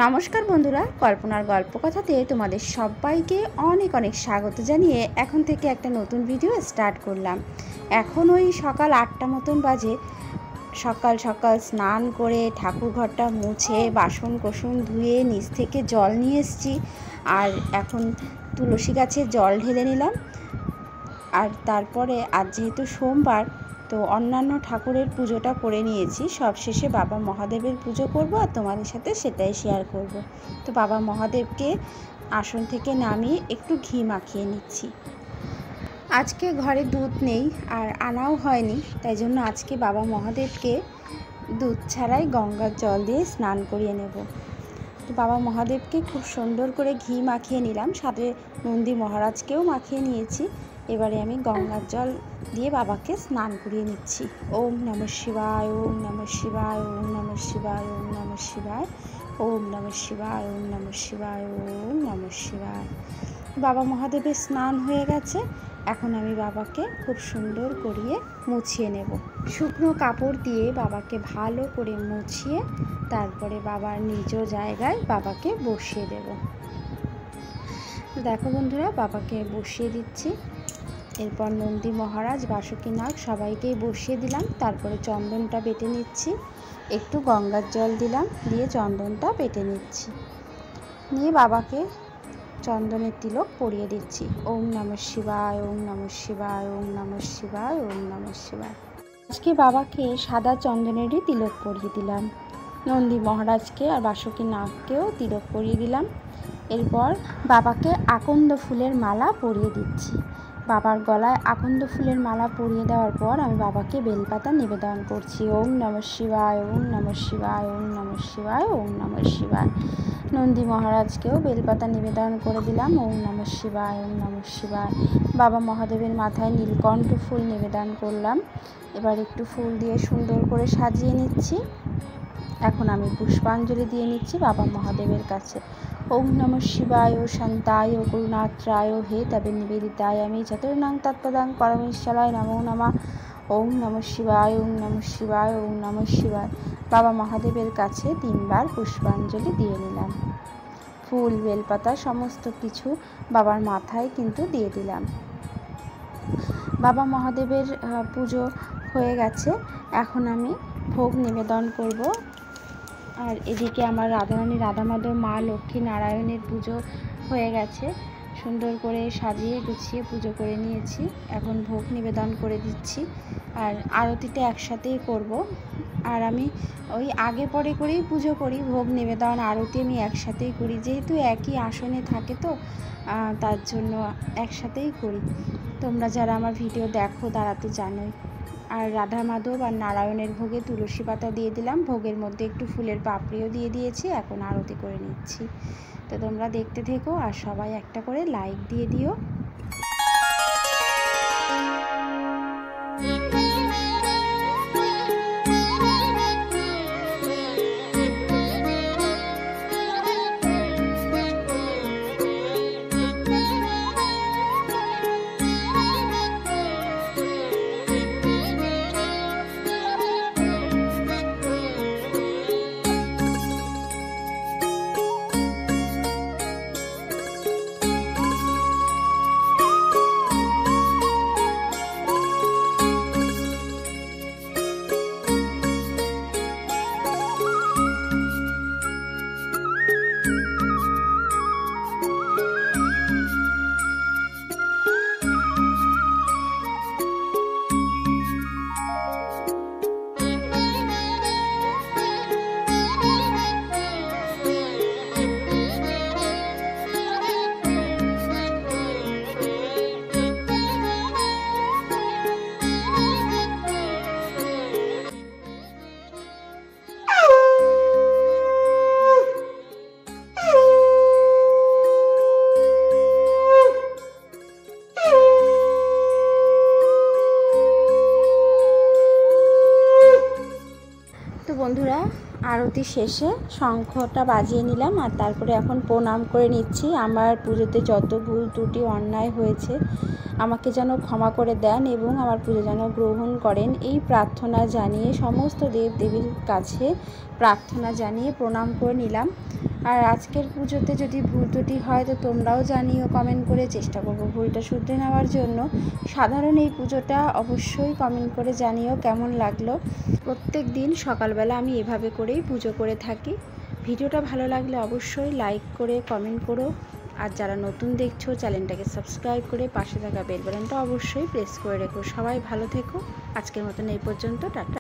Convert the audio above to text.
নমস্কার বন্ধুরা, কল্পনার গল্প কথাতে তোমাদের সবাইকে অনেক অনেক স্বাগত জানিয়ে এখন থেকে একটা নতুন ভিডিও স্টার্ট করলাম। এখন ওই সকাল 8টা মতন বাজে। সকাল সকাল স্নান করে ঠাকুর ঘরটা মুছে বাসন কোসন ধুয়ে নিচ থেকে জল নিয়ে এসেছি। আর এখন তুলসী গাছে জল ঢেলে নিলাম। আর তারপরে আজ যেহেতু সোমবার, তো অন্যান্য ঠাকুরের পুজোটা করে নিয়েছি। সবশেষে বাবা মহাদেবের পুজো করব আর তোমাদের সাথে সেটাই শেয়ার করব। তো বাবা মহাদেবকে আসন থেকে নামিয়ে একটু ঘি মাখিয়ে নিচ্ছি। আজকে ঘরে দুধ নেই আর আনাও হয়নি, তাই জন্য আজকে বাবা মহাদেবকে দুধ ছাড়াই গঙ্গার জল দিয়ে স্নান করিয়ে নেব। তো বাবা মহাদেবকে খুব সুন্দর করে ঘি মাখিয়ে নিলাম, সাথে নন্দী মহারাজকেও মাখিয়ে নিয়েছি। এবারে আমি গঙ্গার জল দিয়ে বাবাকে স্নান করিয়ে নিচ্ছি। ওম নমঃ শিবায়, ওম নমঃ শিবায়, ওম নমঃ শিবায়, ওম নমঃ শিবায়, ওম নমঃ শিবায়, ওম নমঃ শিবায়, ওম নমঃ শিবায়। বাবা মহাদেবের স্নান হয়ে গেছে। এখন আমি বাবাকে খুব সুন্দর করিয়ে মুছিয়ে নেব। শুকনো কাপড় দিয়ে বাবাকে ভালো করে মুছিয়ে তারপরে বাবার নিজ জায়গায় বাবাকে বসিয়ে দেব। দেখো বন্ধুরা, বাবাকে বসিয়ে দিচ্ছি। এরপর নন্দী মহারাজ, বাসুকীনাগ সবাইকেই বসিয়ে দিলাম। তারপরে চন্দনটা বেটে নিচ্ছি, একটু গঙ্গার জল দিলাম, দিয়ে চন্দনটা বেটে নিচ্ছি। নিয়ে বাবাকে চন্দনের তিলক পরিয়ে দিচ্ছি। ওম নমঃ শিবায়, ওম নমঃ শিবায়, ওম নমঃ শিবায়, ওম নমঃ শিবায়। আজকে বাবাকে সাদা চন্দনেরই তিলক পরিয়ে দিলাম। নন্দী মহারাজকে আর বাসুকীনাগকেও তিলক পরিয়ে দিলাম। এরপর বাবাকে আকন্দ ফুলের মালা পরিয়ে দিচ্ছি। বাবার গলায় আকন্দ ফুলের মালা পরিয়ে দেওয়ার পর আমি বাবাকে বেলপাতা নিবেদন করছি। ওম নমঃ শিবায়, ওম নমঃ শিবায়, ওম নমঃ শিবায়, ওম নমঃ শিবায়। নন্দী মহারাজকেও বেলপাতা নিবেদন করে দিলাম। ওম নমঃ শিবায়, ওম নমঃ শিবায়। বাবা মহাদেবের মাথায় নীলকণ্ঠ ফুল নিবেদন করলাম। এবার একটু ফুল দিয়ে সুন্দর করে সাজিয়ে নিচ্ছি। এখন আমি পুষ্পাঞ্জলি দিয়ে নিচ্ছি বাবা মহাদেবের কাছে। ওম নমঃ শিবায়, ও শান্তায়, ও করুণাত্রায়, হে তবে নিবেদিতায় আমি চতুর্ণাং তৎপদাং পরমেশ্বরায় নমো নমঃ। ওম নমঃ শিবায়, ওম নমঃ শিবায়, ওম নমঃ শিবায়। বাবা মহাদেবের কাছে 3বার পুষ্পাঞ্জলি দিয়ে নিলাম। ফুল, বেলপাতা সমস্ত কিছু বাবার মাথায় কিন্তু দিয়ে দিলাম। বাবা মহাদেবের পুজো হয়ে গেছে। এখন আমি ভোগ নিবেদন করব। আর এদিকে আমার রাধারানী, রাধা মাধব, মা লক্ষ্মী নারায়ণের পুজো হয়ে গেছে। সুন্দর করে সাজিয়ে গুছিয়ে পুজো করে নিয়েছি। এখন ভোগ নিবেদন করে দিচ্ছি। আর আরতিটা একসাথেই করব। আর আমি ওই আগে পরে করেই পুজো করি। ভোগ নিবেদন আরতি আমি একসাথেই করি, যেহেতু একই আসনে থাকে, তো তার জন্য একসাথেই করি। তোমরা যারা আমার ভিডিও দেখো তারা তো জানোই। আর রাধা মাধব আর নারায়ণের ভোগে তুলসী পাতা দিয়ে দিলাম। ভোগের মধ্যে একটু ফুলের পাপড়িও দিয়ে দিয়েছি। এখন আরতি করে নিচ্ছি। তো তোমরা দেখতে থেকো আর সবাই একটা করে লাইক দিয়ে দিও। বন্ধুরা, আরতি শেষে শঙ্খটা বাজিয়ে নিলাম, আর তারপরে এখন প্রণাম করে নিচ্ছি। আমার পুজোতে যত ভুল ত্রুটি অন্যায় হয়েছে আমাকে যেন ক্ষমা করে দেন এবং আমার পুজো যেন গ্রহণ করেন, এই প্রার্থনা জানিয়ে সমস্ত দেব দেবীর কাছে প্রার্থনা জানিয়ে প্রণাম করে নিলাম। আর আজকের পুজোতে যদি ভুল ত্রুটি হয় তো তোমরাও জানিও কমেন্ট করে, চেষ্টা করবো ভুলটা শুধরে নেওয়ার জন্য। সাধারণ এই পুজোটা অবশ্যই কমেন্ট করে জানিও কেমন লাগলো। প্রত্যেক দিন সকালবেলা আমি এভাবে করেই পুজো করে থাকি। ভিডিওটা ভালো লাগলে অবশ্যই লাইক করে কমেন্ট করো, আর যারা নতুন দেখছো চ্যানেলটাকে সাবস্ক্রাইব করে পাশে থাকা বেল বাটনটা অবশ্যই প্রেস করে রেখো। সবাই ভালো থেকো। আজকের মতন এই পর্যন্ত, টাটা।